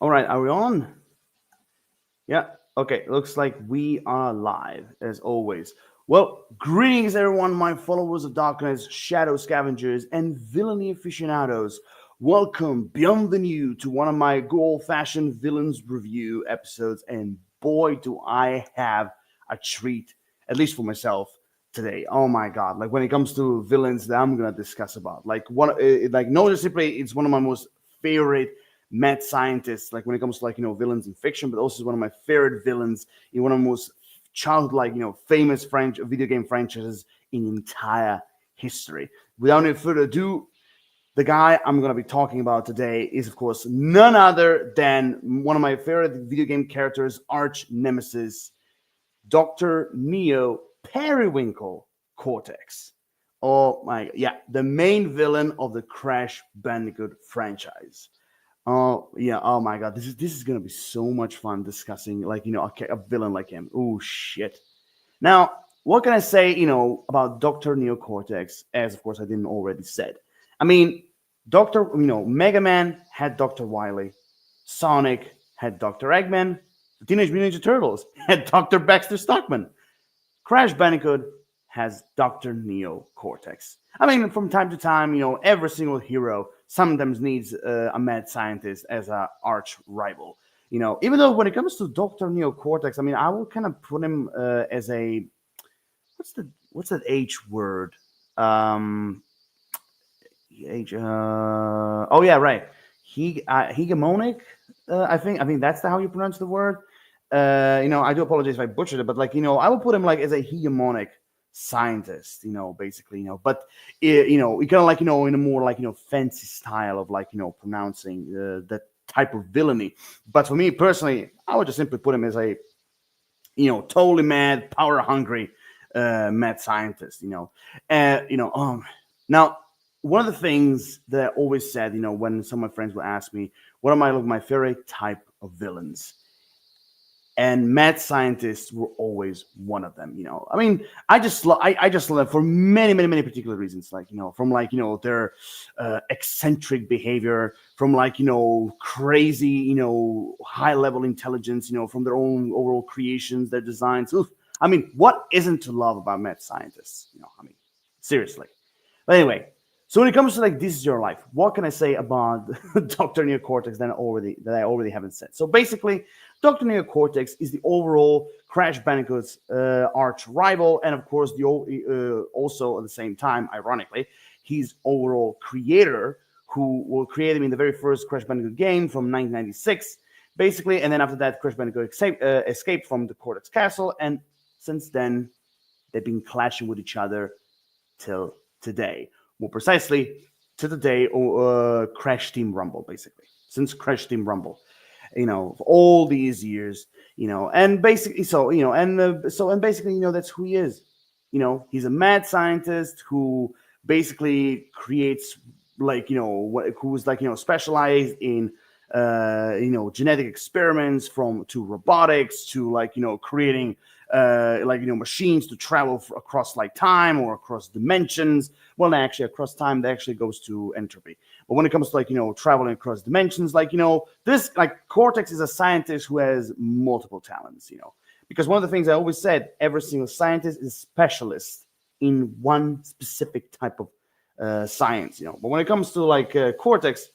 All right, are we on? Yeah. Okay, looks like we are live as always. Well, greetings everyone, my followers of darkness, shadow scavengers, and villainy aficionados. Welcome beyond the new to one of my good old-fashioned villains review episodes, and boy, do I have a treat, at least for myself today. Oh my god! Like when it comes to villains that I'm gonna discuss about, like noticeably, it's one of my most favorite mad scientists, like when it comes to villains in fiction, but also one of my favorite villains in one of the most childlike, famous French video game franchises in entire history. Without any further ado, the guy I'm going to be talking about today is, of course, none other than one of my favorite video game characters, arch nemesis, Dr. Neo Periwinkle Cortex. Oh my, yeah, the main villain of the Crash Bandicoot franchise. Oh yeah. Oh my god. This is gonna be so much fun discussing a villain like him. Oh shit. Now, what can I say about Doctor Neocortex? As of course I didn't already said. I mean, Doctor Mega Man had Doctor Wily, Sonic had Doctor Eggman, the Teenage Mutant Ninja Turtles had Doctor Baxter Stockman. Crash Bandicoot has Dr. Neo Cortex. I mean, from time to time, every single hero sometimes needs a mad scientist as an arch rival. Even though when it comes to Dr. Neo Cortex, I mean, I will kind of put him as a what's that H word? Um, H. Oh yeah, right. Hegemonic. I think that's how you pronounce the word. I do apologize if I butchered it, but I will put him like as a hegemonic scientist, basically, but we kind of in a more fancy style of pronouncing that type of villainy. But for me personally, I would just simply put him as a totally mad, power hungry, mad scientist. Now one of the things that I always said, when some of my friends would ask me, what are my favorite type of villains? And mad scientists were always one of them. I mean, I just love for many particular reasons, from their eccentric behavior, from crazy high level intelligence, from their own overall creations, their designs. Oof. I mean, what isn't to love about mad scientists? I mean, seriously. But anyway, so when it comes to this is your life, what can I say about Dr. Neocortex that I already haven't said? So basically, Dr. Neocortex is the overall Crash Bandicoot's arch rival, and of course, also at the same time, ironically, his overall creator, who will create him in the very first Crash Bandicoot game from 1996, basically, and then after that, Crash Bandicoot escaped from the Cortex Castle, and since then, they've been clashing with each other till today. More precisely, to the day Crash Team Rumble, basically. Since Crash Team Rumble, for all these years, and basically, and basically, that's who he is. He's a mad scientist who basically creates who's specialized in genetic experiments from to robotics to creating machines to travel across time or across dimensions. Well, actually across time that actually goes to entropy, but when it comes to traveling across dimensions, this Cortex is a scientist who has multiple talents, because one of the things I always said, every single scientist is a specialist in one specific type of science, but when it comes to Cortex,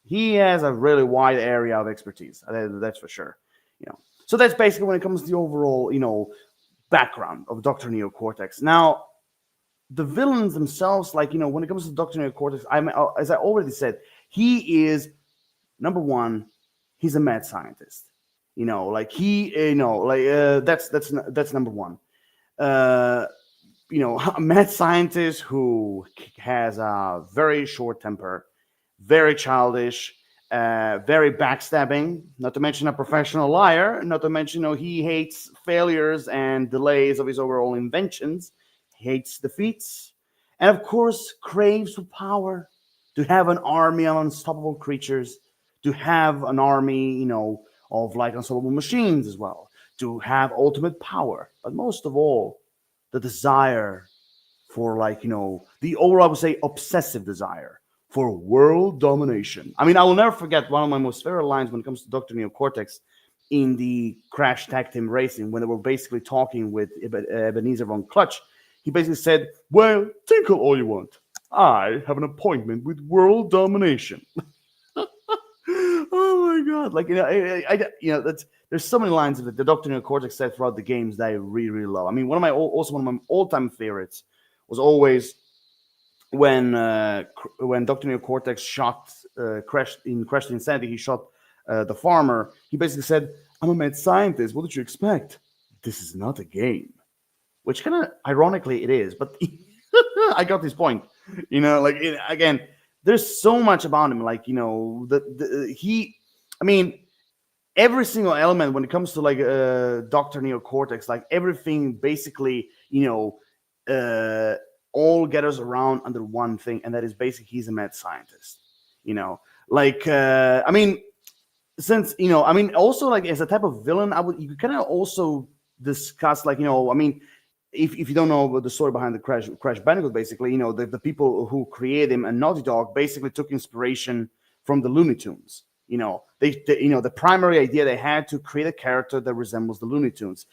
he has a really wide area of expertise. That's for sure. So that's basically when it comes to the overall, background of Dr. Neocortex. Now, the villains themselves, when it comes to Dr. Neocortex, as I already said, he is number one. He's a mad scientist. That's number one. Uh, a mad scientist who has a very short temper, very childish, very backstabbing, not to mention a professional liar, not to mention, he hates failures and delays of his overall inventions, hates defeats, and of course, craves for power, to have an army of unstoppable creatures, to have an army, of unstoppable machines as well, to have ultimate power, but most of all, the desire for the overall, I would say, obsessive desire for world domination. I mean, I will never forget one of my most favorite lines when it comes to Dr. Neo Cortex in the Crash Tag Team Racing when they were basically talking with Ebenezer von Clutch. He basically said, "Well, tinkle all you want. I have an appointment with world domination." Oh my god! Like that's there's so many lines of it. The Doctor Neo Cortex said throughout the games that I really really love. I mean, one of my all time favorites was always when Doctor Neo Cortex shot crashed Insanity. He shot the farmer. He basically said, "I'm a mad scientist. What did you expect? This is not a game." Which kind of ironically it is, but I got this point. Again, there's so much about him. Like I mean, every single element when it comes to like Doctor Neo Cortex, like everything basically, all gathers around under one thing, and that is basically he's a mad scientist. I mean, since I mean, also like as a type of villain, you could kind of also discuss like I mean. If you don't know the story behind the Crash Bandicoot, basically, the people who created him and Naughty Dog basically took inspiration from the Looney Tunes. The primary idea they had to create a character that resembles the Looney Tunes.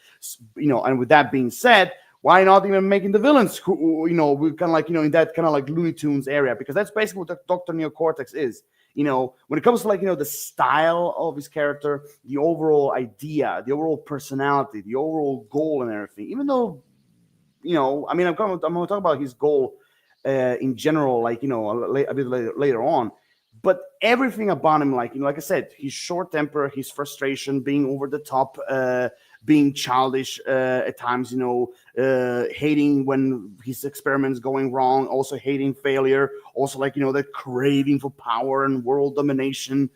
And with that being said, why not even making the villains who we kind of like in that kind of like Looney Tunes area, because that's basically what Dr. Neo Cortex is. When it comes to like the style of his character, the overall idea, the overall personality, the overall goal and everything, even though I mean, I'm going to talk about his goal in general, like a bit later on. But everything about him, like like I said, his short temper, his frustration, being over the top, being childish at times, hating when his experiments going wrong, also hating failure, also like that craving for power and world domination,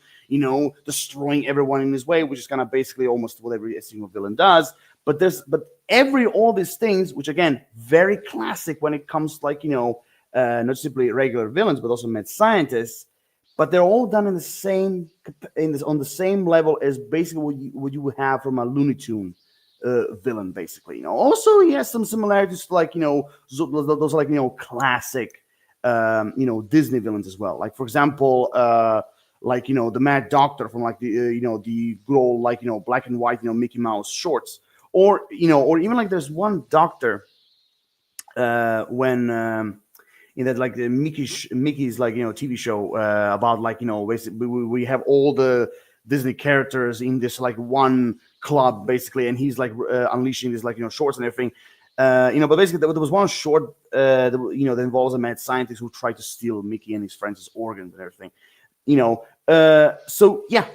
destroying everyone in his way, which is kind of basically almost what every single villain does. But all these things, which again, very classic when it comes to like, not simply regular villains, but also mad scientists, but they're all done in the same, on the same level as basically what you would have from a Looney Tune villain, basically. Also he has some similarities to like, those like, classic, Disney villains as well. Like for example, like, the Mad Doctor from like the good old, like, black and white, Mickey Mouse shorts. Or even like there's one doctor when in that like the Mickey's like TV show about like basically we have all the Disney characters in this like one club basically, and he's like unleashing these like shorts and everything. But basically there was one short that involves a mad scientist who tried to steal Mickey and his friends' organs and everything. So yeah.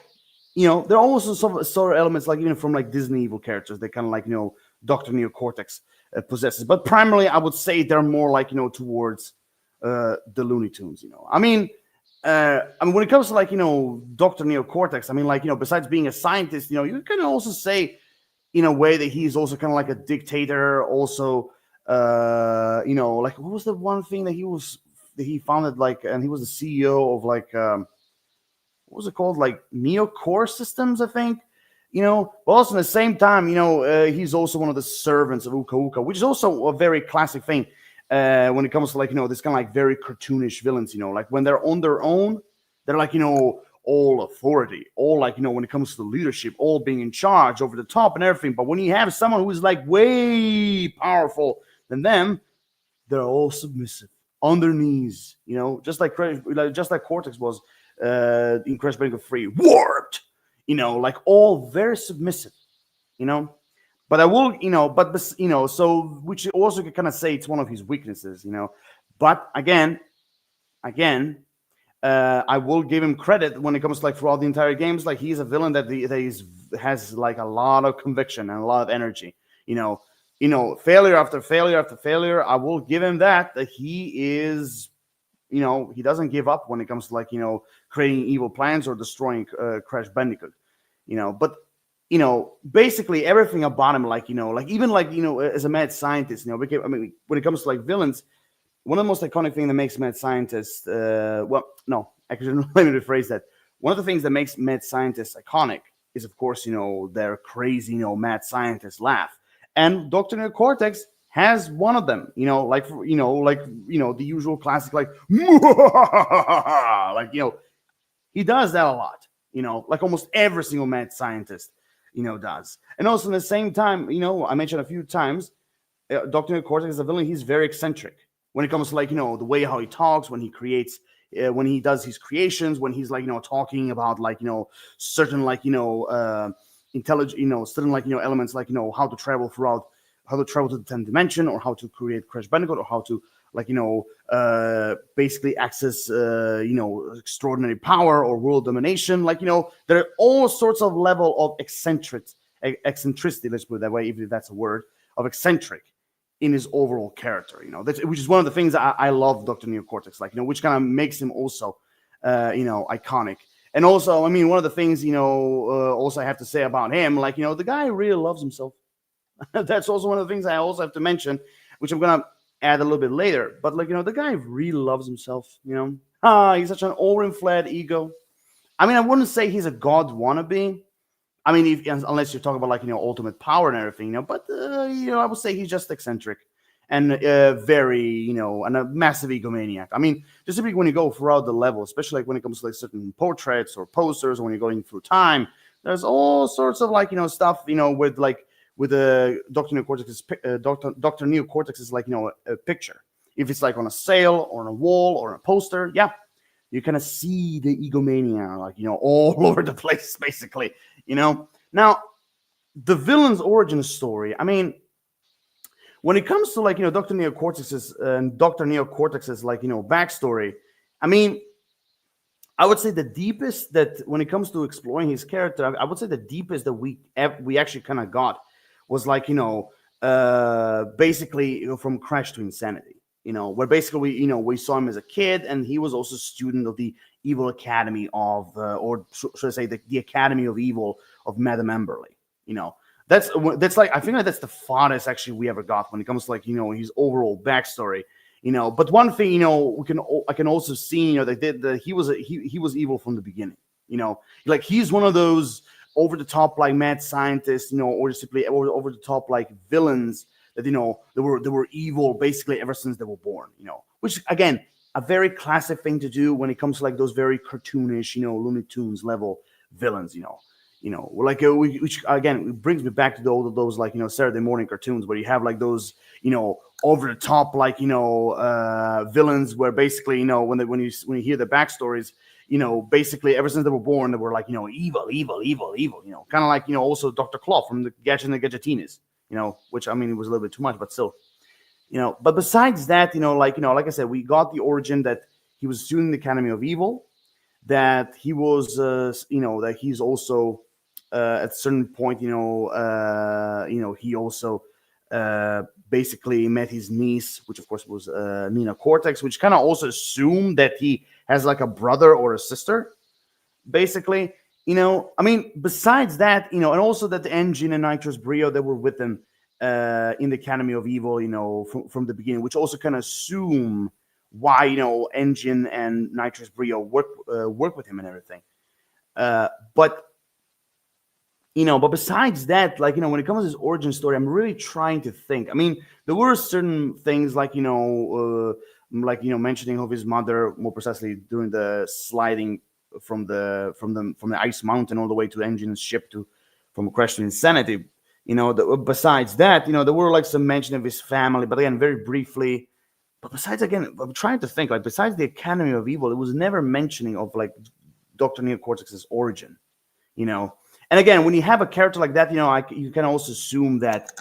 There are also some sort of elements like even from like Disney evil characters that kind of like Dr. Neo Cortex possesses, but primarily I would say they're more like towards the Looney Tunes. I mean when it comes to like Dr. Neo Cortex, I mean like besides being a scientist, you can also say in a way that he's also kind of like a dictator. Also, like what was the one thing that he founded, like, and he was the CEO of like. What was it called? Like Neo Core Systems, I think. But also at the same time, he's also one of the servants of Uka Uka, which is also a very classic thing when it comes to like this kind of like very cartoonish villains. Like when they're on their own, they're like all authority, all like when it comes to leadership, all being in charge, over the top and everything. But when you have someone who is like way powerful than them, they're all submissive on their knees. Just like Cortex was. In Crash Bandicoot 3, warped, like all very submissive, But I will, so which also could kind of say it's one of his weaknesses, But again, I will give him credit when it comes to like throughout the entire games, like he's a villain that has like a lot of conviction and a lot of energy, failure after failure after failure. I will give him that he is. He doesn't give up when it comes to like, creating evil plans or destroying Crash Bandicoot, but, basically everything about him, like, like even like, as a mad scientist, I mean, when it comes to like villains, one of the most iconic things that makes mad scientists, well, no, actually, let me rephrase that. One of the things that makes mad scientists iconic is, of course, their crazy, mad scientist laugh. And Dr. Neo Cortex has one of them. The usual classic, like like he does that a lot. Like almost every single mad scientist, does. And also at the same time, I mentioned a few times, Dr. Cortex as a villain, he's very eccentric when it comes to the way how he talks, when he creates, when he does his creations, when he's talking about certain intelligent, certain elements, how to travel throughout, how to travel to the 10th dimension, or how to create Crash Bandicoot, or how to basically access extraordinary power or world domination. There are all sorts of level of eccentricity, let's put it that way, if that's a word, of eccentric in his overall character, which is one of the things I love Dr. Neocortex, which kind of makes him also, iconic. And also, I mean, one of the things, also I have to say about him, the guy really loves himself. That's also one of the things I also have to mention, which I'm going to add a little bit later. But, the guy really loves himself, he's such an overinflated ego. I mean, I wouldn't say he's a god wannabe. I mean, unless you're talking about ultimate power and everything, but I would say he's just eccentric and very, and a massive egomaniac. I mean, just simply when you go throughout the level, especially when it comes to certain portraits or posters, or when you're going through time, there's all sorts of stuff, with Dr. Neocortex's Dr. Neocortex's a picture. If it's on a sale or on a wall or a poster, yeah, you kind of see the egomania, all over the place, basically. Now the villain's origin story. I mean, when it comes to Dr. Neocortex's and Dr. Neocortex's backstory, I mean, I would say the deepest that when it comes to exploring his character, I would say the deepest that we actually kind of got was basically from Crash to Insanity. Where basically we saw him as a kid, and he was also a student of the Evil Academy of, or should I say, the Academy of Evil of Madame Emberly. That's I think that's the farthest actually we ever got when it comes to his overall backstory. But one thing I can also see that he was evil from the beginning. He's one of those over the top mad scientists, or simply over the top villains that they were evil basically ever since they were born. Which again, a very classic thing to do when it comes to those very cartoonish, Looney Tunes level villains. Which again brings me back to all of those Saturday morning cartoons where you have those over the top villains where basically when you hear the backstories, basically ever since they were born they were evil, kind of also Dr. Claw from the Gadget and the Gadgetinis. Which I mean, it was a little bit too much, but still, But besides that, like I said, we got the origin that he was a student in the Academy of Evil, that he was, that he's also at a certain point, he also basically met his niece, which of course was Nina Cortex, which kind of also assumed that he has a brother or a sister, basically. I mean, besides that, and also that the Engine and Nitrous Brio that were with them in the Academy of Evil, from the beginning, which also kind of assume why, Engine and Nitrous Brio work with him and everything. But besides that, when it comes to his origin story, I'm really trying to think. I mean, there were certain things mentioning of his mother, more precisely during the sliding from the ice mountain all the way to Engine's ship from Crash to Insanity. Besides that, there were some mention of his family, but again, very briefly. But besides, again, I'm trying to think, besides the Academy of Evil, it was never mentioning of Dr. Neocortex's origin, And again, when you have a character like that, you can also assume that,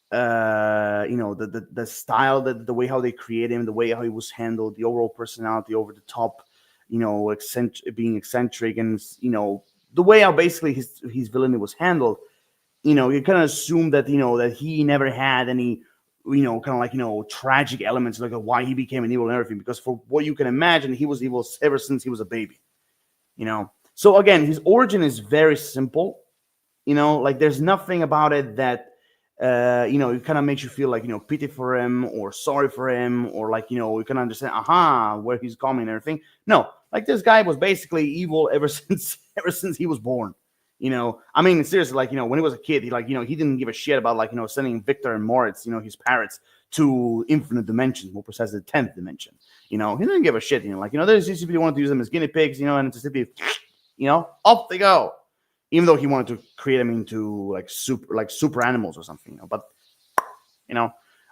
the style, the way how they create him, the way how he was handled, the overall personality, over the top, being eccentric, and the way how basically his villainy was handled. You kind of assume that that he never had any kind of tragic elements why he became an evil and everything, because for what you can imagine, he was evil ever since he was a baby. So again, his origin is very simple. There's nothing about it that it kind of makes you feel pity for him or sorry for him, or you can understand where he's coming and everything. No, this guy was basically evil ever since he was born. I mean, seriously, like, when he was a kid, he like, he didn't give a shit about like, sending Victor and Moritz, his parrots to infinite dimensions, more precisely the 10th dimension. He didn't give a shit, like, they just simply wanted to use them as guinea pigs, and just simply, off they go. Even though he wanted to create them into like super animals or something, but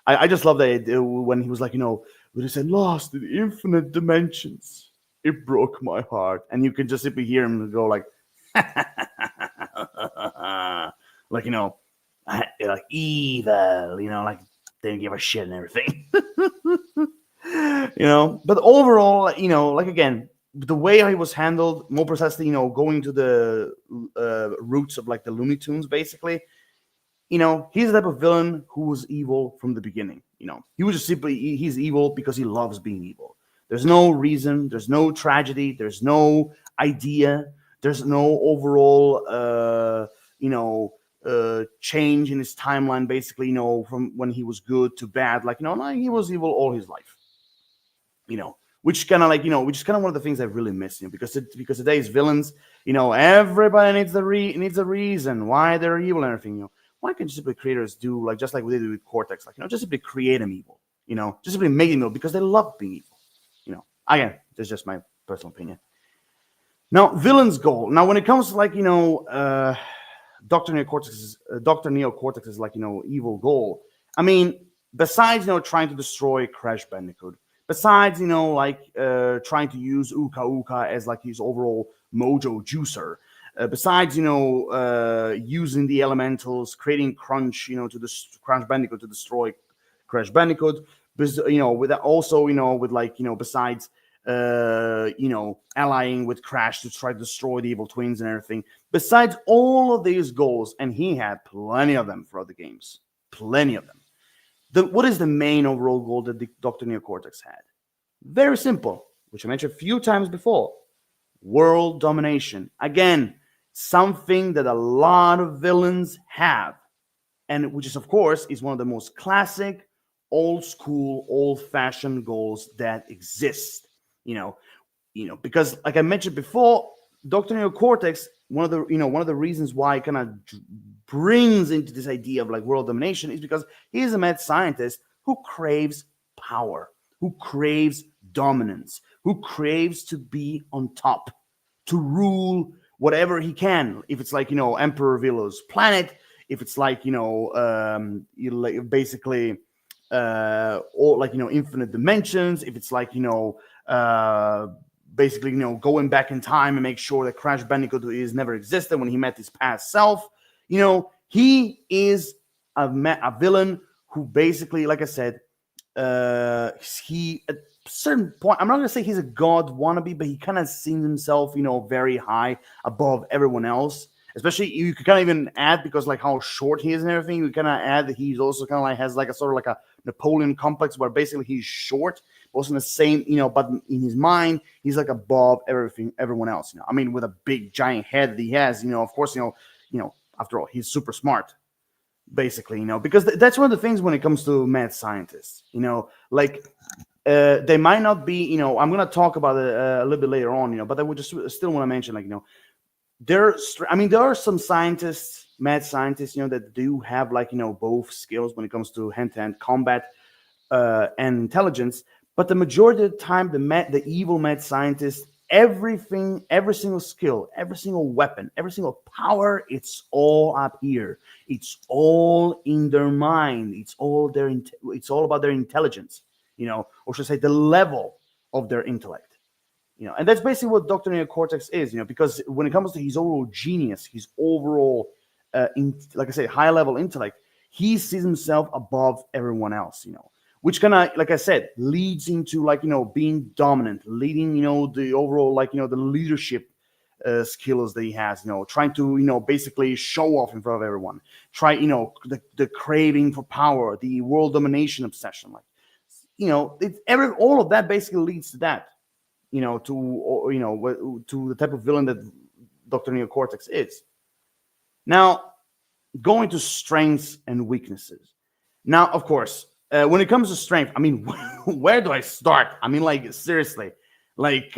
I just love that when he was like, when he said lost in infinite dimensions, it broke my heart, and you can just simply hear him go like, like like evil, like they didn't give a shit and everything, But overall, like again, the way he was handled, more precisely, going to the roots of like the Looney Tunes, basically. He's the type of villain who was evil from the beginning. He was just simply he's evil because he loves being evil. There's no reason, there's no tragedy, there's no idea, there's no overall change in his timeline, basically, from when he was good to bad. Like, like he was evil all his life. Which kind of like, which is kind of one of the things I really miss, because today's villains, everybody needs needs a reason why they're evil and everything. Why can't simply creators do like just like we did with Cortex, like just simply create them evil, just simply make them evil because they love being evil. Again, that's just my personal opinion. Now, villain's goal. Now, when it comes to like Dr. Neocortex's like evil goal. I mean, besides trying to destroy Crash Bandicoot, besides trying to use Uka Uka as like his overall mojo juicer. Besides, using the elementals, creating Crunch, to the Crash Bandicoot to destroy Crash Bandicoot, with also, with like, besides, allying with Crash to try to destroy the evil twins and everything. Besides all of these goals, and he had plenty of them throughout the games, plenty of them. What is the main overall goal that Dr. Neocortex had? Very simple, which I mentioned a few times before. World domination. Again, something that a lot of villains have, and which is, of course, is one of the most classic, old school, old-fashioned goals that exist. Because like I mentioned before, Dr. Neocortex, one of the reasons why it kind of brings into this idea of like world domination is because he is a mad scientist who craves power, who craves dominance, who craves to be on top, to rule whatever he can. If it's like, Emperor Villo's planet, if it's like, basically, or like, infinite dimensions, if it's like, basically, going back in time and make sure that Crash Bandicoot is never existed when he met his past self. He is a villain who basically, like I said, he at a certain point, I'm not going to say he's a god wannabe, but he kind of sees himself, very high above everyone else. Especially, you could kind of even add, because like how short he is and everything, you kind of add that he's also kind of like has like a sort of like a Napoleon complex where basically he's short, also in the same, but in his mind, he's like above everyone else. I mean, with a big giant head that he has, of course, after all, he's super smart, basically, because that's one of the things when it comes to mad scientists, like they might not be, I'm going to talk about it a little bit later on, but I would just still want to mention, like, there are some scientists, mad scientists, that do have like, both skills when it comes to hand-to-hand combat and intelligence. But the majority of the time, the evil mad scientists, everything, every single skill, every single weapon, every single power, it's all up here. It's all in their mind. It's all about their intelligence, or should I say the level of their intellect. And that's basically what Dr. Neocortex is, because when it comes to his overall genius, his overall, like I say, high-level intellect, he sees himself above everyone else, which kind of, like I said, leads into, like, being dominant, leading, the overall, like, the leadership skills that he has, trying to, basically show off in front of everyone, the craving for power, the world domination obsession, like, all of that basically leads to that. To the type of villain that Dr. Neocortex is. Now, going to strengths and weaknesses. Now, of course, when it comes to strength, I mean, where do I start? I mean, like, seriously, like,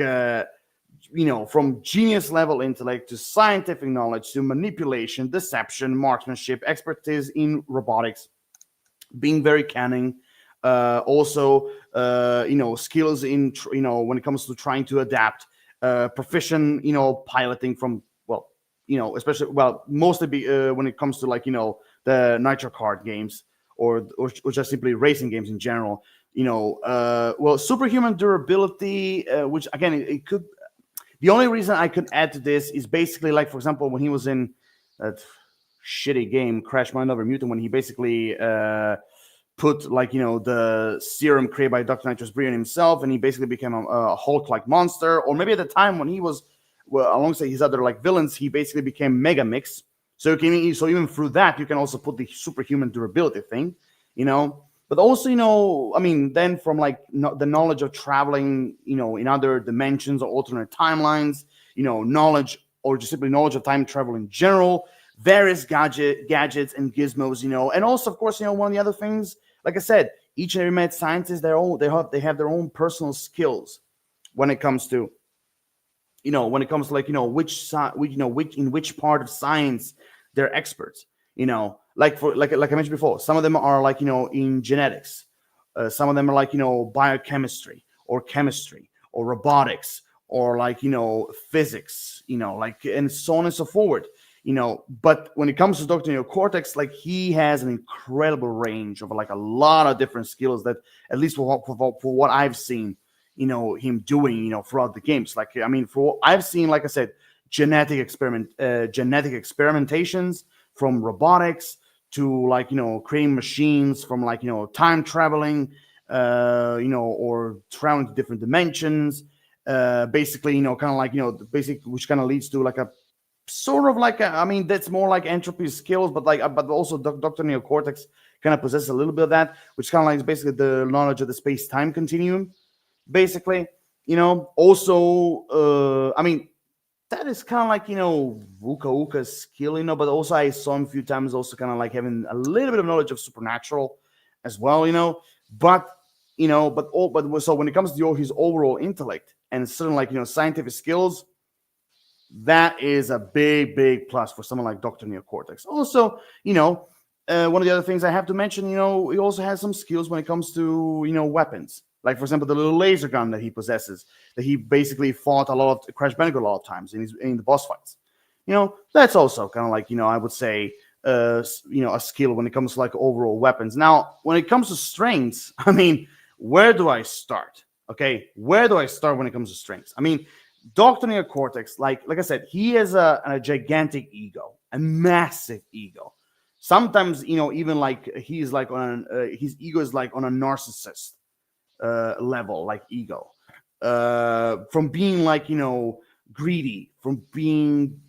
from genius level intellect to scientific knowledge to manipulation, deception, marksmanship, expertise in robotics, being very canning. Also, skills in when it comes to trying to adapt, proficient, piloting from, well, especially, well, mostly when it comes to the nitro card games, or just simply racing games in general. Well, superhuman durability, which again, it could. The only reason I could add to this is basically, like, for example, when he was in that shitty game Crash Bandicoot Mutant, when he basically put the serum created by Dr. Nitrous Brian himself, and he basically became a Hulk-like monster. Or maybe at the time when he was, well, alongside his other villains, he basically became Mega Mix. So even through that, you can also put the superhuman durability thing, But also, then from the knowledge of traveling, in other dimensions or alternate timelines, knowledge, or just simply knowledge of time travel in general, various gadgets and gizmos, and also, of course, one of the other things, like I said, each and every mad scientist, they have their own personal skills when it comes to, which part of science they're experts, like I mentioned before, some of them are in genetics, some of them are biochemistry or chemistry or robotics or physics, and so on and so forth. But when it comes to Dr. Cortex, he has an incredible range of a lot of different skills that, at least for what I've seen, him doing, throughout the games. For what I've seen, like I said, genetic experimentations, from robotics to creating machines, from time traveling, or traveling to different dimensions. Basically, which kind of leads to a sort of that's more like entropy skills, but also Dr. Neocortex kind of possesses a little bit of that, which kind of is basically the knowledge of the space-time continuum, basically. Also, that is kind of Uka Uka's skill, but also I saw him a few times also kind of having a little bit of knowledge of supernatural as well, but so when it comes to his overall intellect and certain scientific skills, that is a big plus for someone like Dr. Neocortex. Also, one of the other things I have to mention, he also has some skills when it comes to, weapons. Like, for example, the little laser gun that he possesses, that he basically fought a lot of Crash Bandicoot a lot of times in the boss fights. That's also kind of I would say, a skill when it comes to overall weapons. Now, when it comes to strengths, where do I start? Okay, where do I start when it comes to strengths? Dr. Neocortex, like I said, he has a gigantic ego, a massive ego. Sometimes, even he's on his ego is on a narcissist level, ego. From being greedy, from being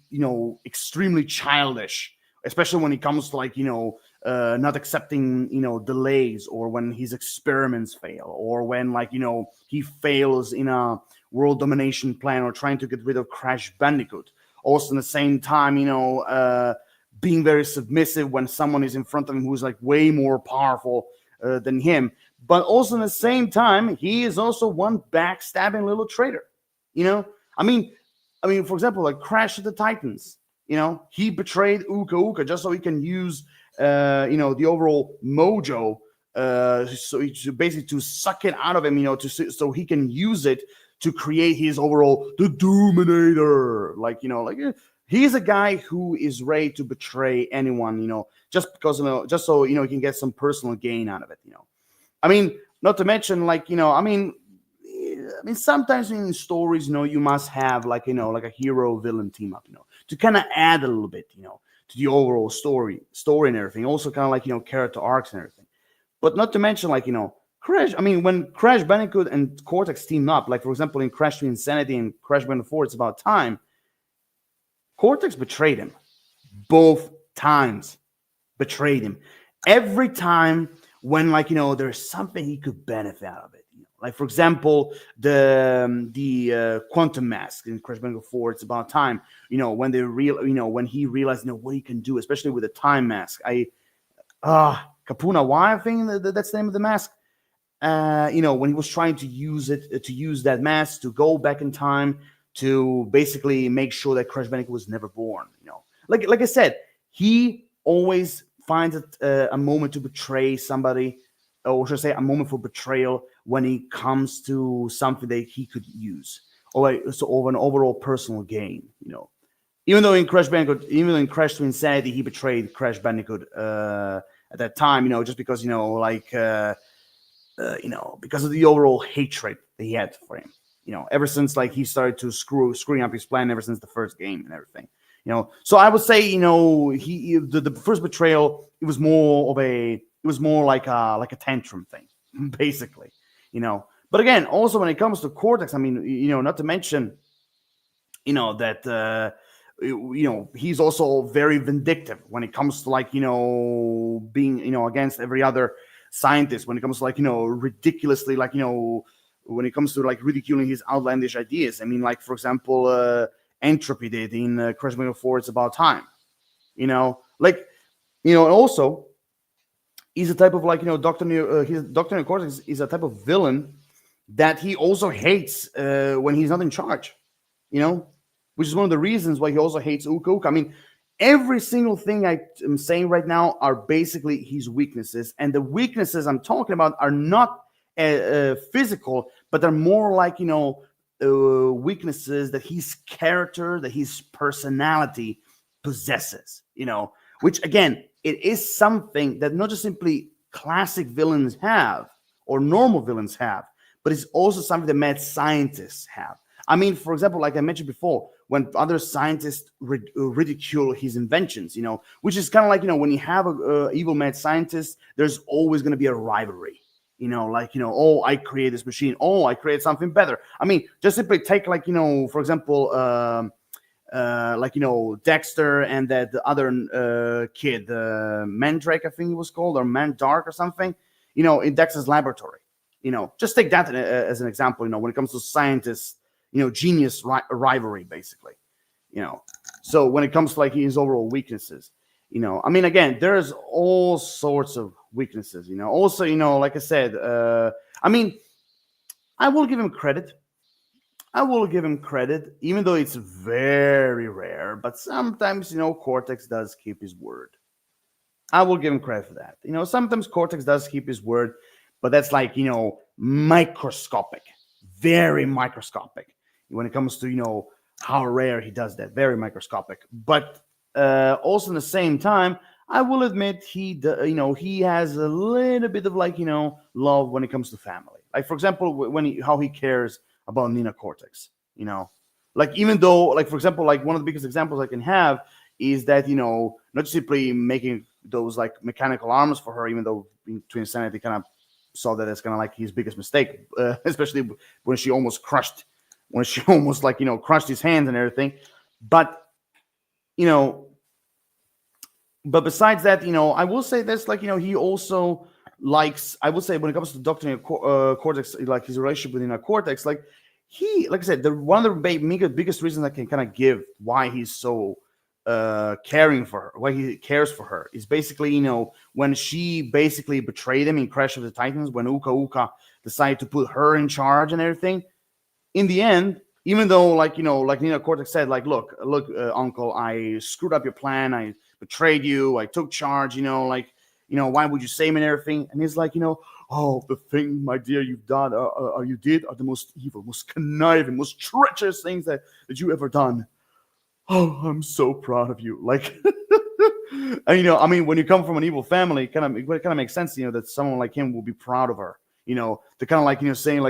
extremely childish, especially when it comes to not accepting delays, or when his experiments fail, or when he fails in a world domination plan, or trying to get rid of Crash Bandicoot. Also, in the same time, being very submissive when someone is in front of him who's way more powerful than him. But also, in the same time, he is also one backstabbing little traitor. For example, Crash of the Titans. He betrayed Uka Uka just so he can use the overall mojo, so basically to suck it out of him, so he can use it to create his overall the Dominator. He's a guy who is ready to betray anyone, just because, just so he can get some personal gain out of it. Not to mention, sometimes in stories, you must have a hero villain team up, to kind of add a little bit, to the overall story and everything. Also, kind of character arcs and everything. But not to mention, Crash. When Crash Bandicoot and Cortex team up, for example, in Crash to Insanity and Crash Bandicoot 4, It's About Time, Cortex betrayed him both times. Betrayed him every time when there's something he could benefit out of it. For example, the quantum mask in Crash Bandicoot 4, It's About Time. When when he realized what he can do, especially with the time mask. Kapuna Wai, I think that's the name of the mask. When he was trying to use that mask to go back in time to basically make sure that Crash Bandicoot was never born. Like I said, he always finds a moment to betray somebody, or should I say, a moment for betrayal when he comes to something that he could use, or an overall personal gain. Even though in Crash to Insanity, he betrayed Crash Bandicoot at that time. Just because because of the overall hatred that he had for him. Ever since he started to screwing up his plan ever since the first game and everything. So I would say the first betrayal, it was more like a tantrum thing, basically. But again, also when it comes to Cortex, I mean, not to mention, that he's also very vindictive when it comes to being against every other scientist, when it comes to ridiculously when it comes to ridiculing his outlandish ideas. I mean, for example, Entropy did in Crash Bandicoot 4, It's About Time. And also he's a type of Dr. Neo Cortex is a type of villain that he also hates when he's not in charge, which is one of the reasons why he also hates Uka Uka. I mean, every single thing I am saying right now are basically his weaknesses, and the weaknesses I'm talking about are not physical, but they're more weaknesses that his character, that his personality possesses, which again, it is something that not just simply classic villains have or normal villains have, but it's also something that mad scientists have. I mean, for example, like I mentioned before, when other scientists ridicule his inventions, which is kind of when you have a evil mad scientist, there's always going to be a rivalry. Oh, I created this machine. Oh, I created something better. I mean, just simply take for example, Dexter and that the other kid, Mandrake, I think it was called, or Mandark or something, in Dexter's laboratory. Just take that as an example, when it comes to scientists, genius rivalry, basically. So when it comes to his overall weaknesses, I mean, again, there's all sorts of weaknesses, also, like I said, I mean, I will give him credit. Even though it's very rare, but sometimes, Cortex does keep his word. I will give him credit for that. Sometimes Cortex does keep his word, but that's microscopic, very microscopic when it comes to, how rare he does that, very microscopic. But also in the same time, I will admit he has a little bit of love when it comes to family. For example, how he cares about Nina Cortex, even though, for example, one of the biggest examples I can have is that, not simply making those mechanical arms for her, even though in Twin Insanity kind of saw that as kind of his biggest mistake, especially when she almost crushed his hands and everything. But, but besides that, I will say this, he also likes, I would say when it comes to Dr. Cortex, his relationship with Nina Cortex, he, like I said, one of the biggest reasons I can kind of give why he's so caring for her, why he cares for her, is basically, when she basically betrayed him in Crash of the Titans, when Uka Uka decided to put her in charge and everything. In the end, even though, Nina Cortex said, look, Uncle, I screwed up your plan, I betrayed you, I took charge, why would you save me and everything? And he's oh, the thing, my dear, you've done, you did are the most evil, most conniving, most treacherous things that you ever done. Oh, I'm so proud of you. And, I mean, when you come from an evil family, it kind of makes sense, that someone like him will be proud of her. To kind of saying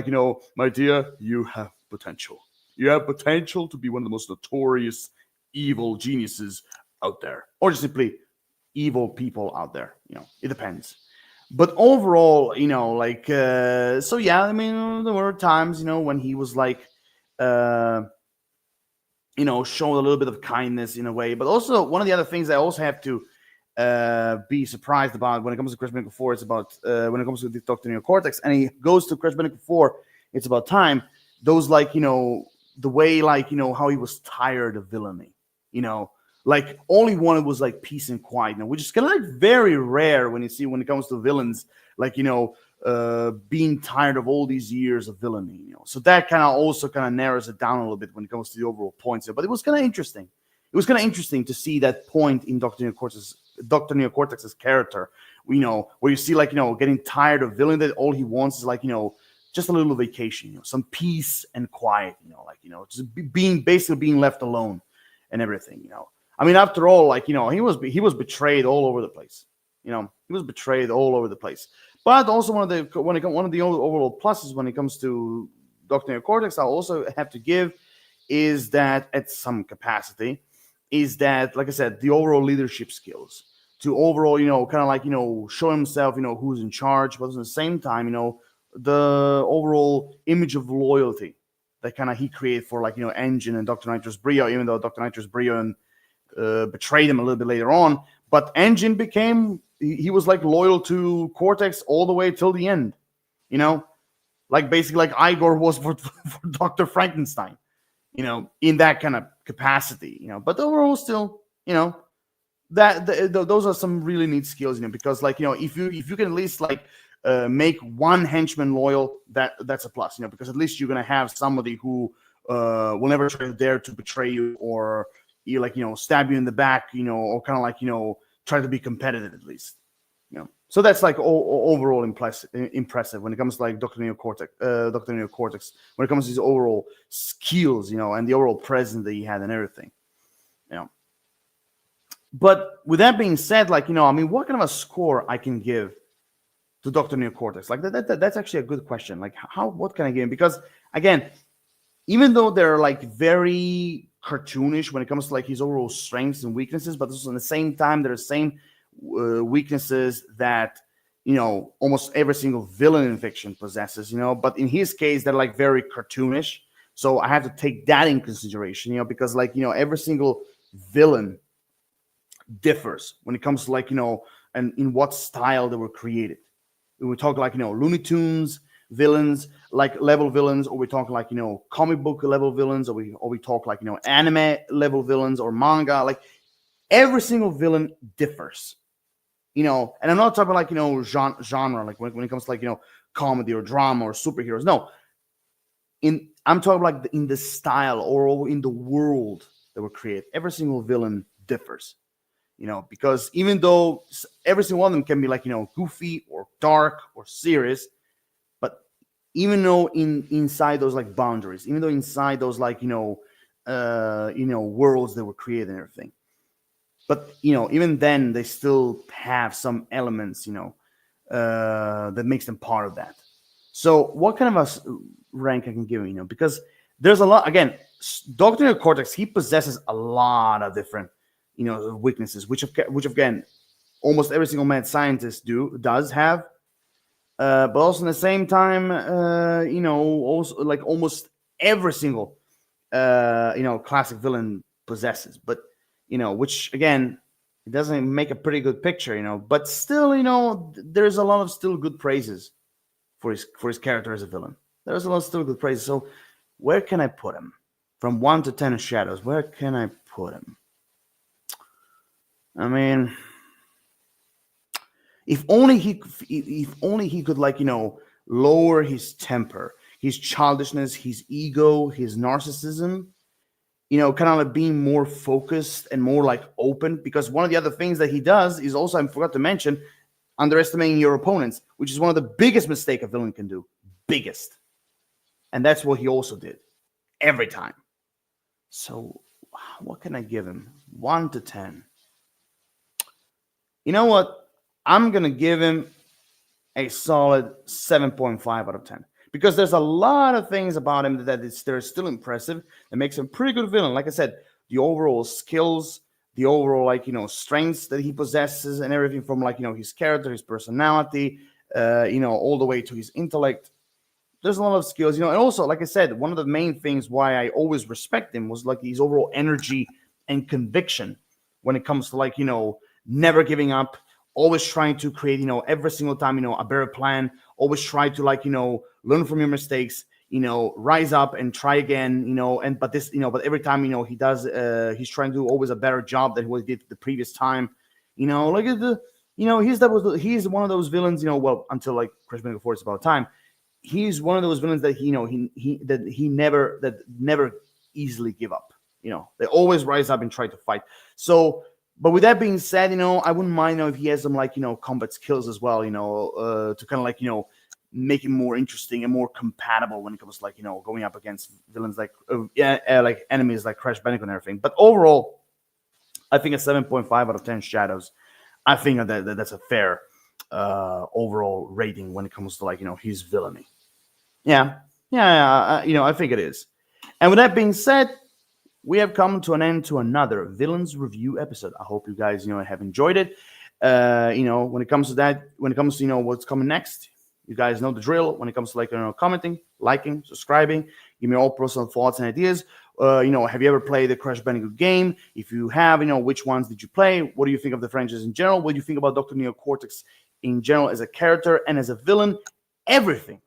my dear, you have potential. You have potential to be one of the most notorious evil geniuses out there, or just simply evil people out there. It depends. But overall, so yeah, I mean, there were times, when he was showing a little bit of kindness in a way. But also, one of the other things I also have to be surprised about when it comes to Crash Bandicoot 4, it's about when it comes to the Dr. Neo Cortex, and he goes to Crash Bandicoot 4, It's About Time. Those the way how he was tired of villainy, all he wanted was peace and quiet, which is kind of very rare when it comes to villains, being tired of all these years of villainy. So that kind of also kind of narrows it down a little bit when it comes to the overall points. But it was kind of interesting. It was kind of interesting to see that point in Dr. Neocortex's character. Where you see getting tired of villainy, that all he wants is just a little vacation, some peace and quiet, just basically being left alone and everything. I mean, after all, he was betrayed all over the place. He was betrayed all over the place. But also one of the overall pluses when it comes to Dr. Cortex, I also have to give is that at some capacity is that, like I said, the overall leadership skills to overall, kind of show himself, who's in charge, but at the same time, the overall image of loyalty that kind of he created for Engine and Dr. Nitrous Brio, even though Dr. Nitrous Brio betrayed him a little bit later on. But Engine he was loyal to Cortex all the way till the end, basically like Igor was for Dr. Frankenstein, in that kind of capacity, but overall still, those are some really neat skills, because if you can at least make one henchman loyal, that's a plus, because at least you're gonna have somebody who will never dare to betray you or stab you in the back, or kind of try to be competitive at least, So that's overall impressive when it comes to Dr. Neocortex, when it comes to his overall skills, and the overall presence that he had and everything, But with that being said, what kind of a score I can give to Dr. Neocortex? That's actually a good question. What can I give him? Because again, even though they're very cartoonish when it comes to his overall strengths and weaknesses, but at the same time, they're the same weaknesses that almost every single villain in fiction possesses. But in his case, they're very cartoonish. So I have to take that in consideration. Because every single villain differs when it comes to and in what style they were created. We talk Looney Tunes villains, level villains, or we talk comic book level villains, or we talk anime level villains or manga. Every single villain differs, and I'm not talking about genre, when it comes to comedy or drama or superheroes. No, I'm talking about in the style or in the world that were created. Every single villain differs. Because even though every single one of them can be goofy or dark or serious, but even though inside those boundaries, even though inside those worlds that were created and everything, but even then they still have some elements that makes them part of that. So what kind of a rank I can give him? Because there's a lot. Again, Dr. Cortex, he possesses a lot of different weaknesses, which again, almost every single mad scientist does have, but also in the same time, also almost every single, classic villain possesses. But which again, it doesn't make a pretty good picture, But still, there's a lot of still good praises for his character as a villain. There's a lot of still good praises. So where can I put him? From 1 to 10 shadows, where can I put him? I mean, if only he could lower his temper, his childishness, his ego, his narcissism, kind of being more focused and more open. Because one of the other things that he does is also, I forgot to mention, underestimating your opponents, which is one of the biggest mistakes a villain can do. Biggest. And that's what he also did every time. So what can I give him? 1 to 10. You know what? I'm going to give him a solid 7.5 out of 10. Because there's a lot of things about him they're still impressive. That makes him a pretty good villain. Like I said, the overall skills, the overall, strengths that he possesses and everything from, his character, his personality, all the way to his intellect. There's a lot of skills, and also, like I said, one of the main things why I always respect him was his overall energy and conviction when it comes to never giving up, always trying to create, every single time, a better plan, always try to learn from your mistakes, rise up and try again, but every time, he does, he's trying to do always a better job than what he did the previous time, he's one of those villains. Well, until like Crash Bandicoot 4 is about time. He's one of those villains that he never easily give up. They always rise up and try to fight. So, but with that being said, I wouldn't mind if he has some like combat skills as well. To kind of like make it more interesting and more compatible when it comes to like going up against villains like like enemies like Crash Bandicoot and everything. But overall, I think a 7.5 out of 10 Shadows. I think that's a fair overall rating when it comes to like his villainy. Yeah, yeah, I think it is. And with that being said, we have come to an end to another villains review episode. I hope you guys have enjoyed it. When it comes to that, when it comes to what's coming next, you guys know the drill. When it comes to like commenting, liking, subscribing, give me all personal thoughts and ideas. Have you ever played the Crash Bandicoot game? If you have, which ones did you play? What do you think of the franchise in general? What do you think about Dr. Neo Cortex in general as a character and as a villain? Everything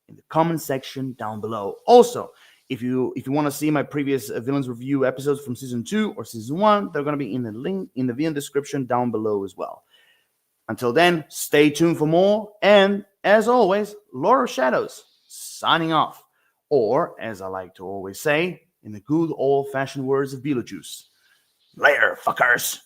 in the comment section down below. Also, if you want to see my previous villains review episodes from season 2 or season 1, they're going to be in the link in the video description down below as well. Until then, stay tuned for more. And as always, Lord of Shadows signing off. Or, as I like to always say, in the good old-fashioned words of Beetlejuice, later, fuckers.